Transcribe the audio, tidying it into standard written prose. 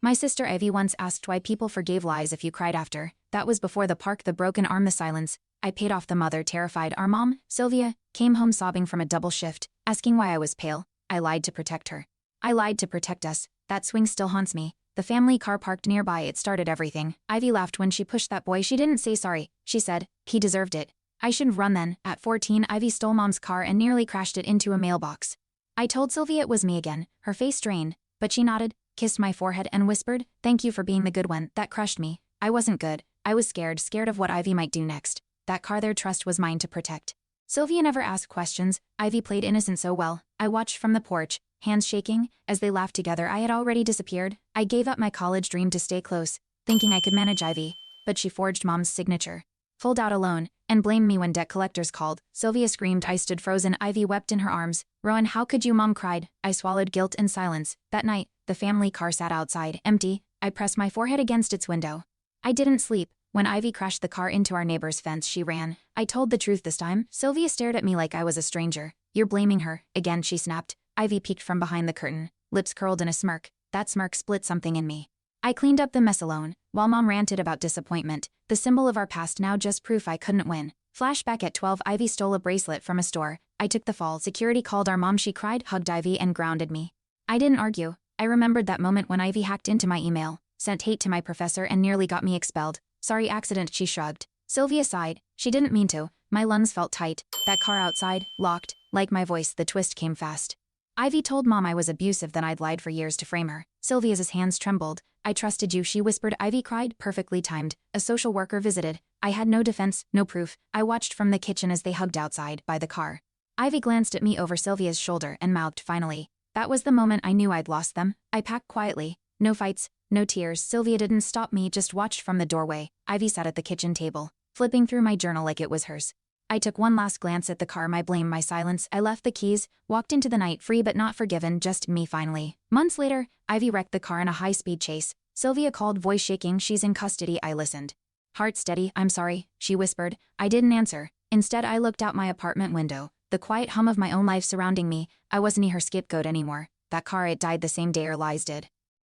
My sister Ivy once asked why people forgave lies if you cried after. That was before the park, the broken arm, the silence. I paid off the mother, terrified. Our mom, Sylvia, came home sobbing from a double shift, asking why I was pale. I lied to protect her. I lied to protect us. That swing still haunts me. The family car parked nearby, it started everything. Ivy laughed when she pushed that boy. She didn't say sorry. She said, he deserved it. I shouldn't run then. At 14, Ivy stole mom's car and nearly crashed it into a mailbox. I told Sylvia it was me again, her face strained, but she nodded, kissed my forehead and whispered, thank you for being the good one. That crushed me. I wasn't good. I was scared of what Ivy might do next. That car, their trust was mine to protect. Sylvia never asked questions. Ivy played innocent so well. I watched from the porch, hands shaking, as they laughed together. I had already disappeared. I gave up my college dream to stay close, thinking I could manage Ivy, but she forged mom's signature, pulled out a loan, and blamed me when debt collectors called. Sylvia screamed. I stood frozen. Ivy wept in her arms. Rowan, how could you? Mom cried. I swallowed guilt and silence. That night, the family car sat outside, empty. I pressed my forehead against its window. I didn't sleep. When Ivy crashed the car into our neighbor's fence, she ran. I told the truth this time. Sylvia stared at me like I was a stranger. You're blaming her again, she snapped. Ivy peeked from behind the curtain, lips curled in a smirk. That smirk split something in me. I cleaned up the mess alone, while Mom ranted about disappointment, the symbol of our past, now just proof I couldn't win. Flashback at 12, Ivy stole a bracelet from a store. I took the fall. Security called our mom. She cried, hugged Ivy, and grounded me. I didn't argue. I remembered that moment when Ivy hacked into my email, sent hate to my professor, and nearly got me expelled. Sorry, accident, she shrugged. Sylvia sighed. She didn't mean to. My lungs felt tight. That car outside, locked. Like my voice, the twist came fast. Ivy told Mom I was abusive, then I'd lied for years to frame her. Sylvia's hands trembled. I trusted you, she whispered. Ivy cried, perfectly timed. A social worker visited. I had no defense, no proof. I watched from the kitchen as they hugged outside, by the car. Ivy glanced at me over Sylvia's shoulder and mouthed, finally. That was the moment I knew I'd lost them. I packed quietly. No fights, no tears. Sylvia didn't stop me, just watched from the doorway. Ivy sat at the kitchen table, flipping through my journal like it was hers. I took one last glance at the car, my blame, my silence. I left the keys, walked into the night, free but not forgiven, just me finally. Months later, Ivy wrecked the car in a high-speed chase. Sylvia called, voice shaking. She's in custody. I listened. Heart steady. I'm sorry, she whispered. I didn't answer. Instead, I looked out my apartment window, the quiet hum of my own life surrounding me. I wasn't her scapegoat anymore. That car, it died the same day our lies did.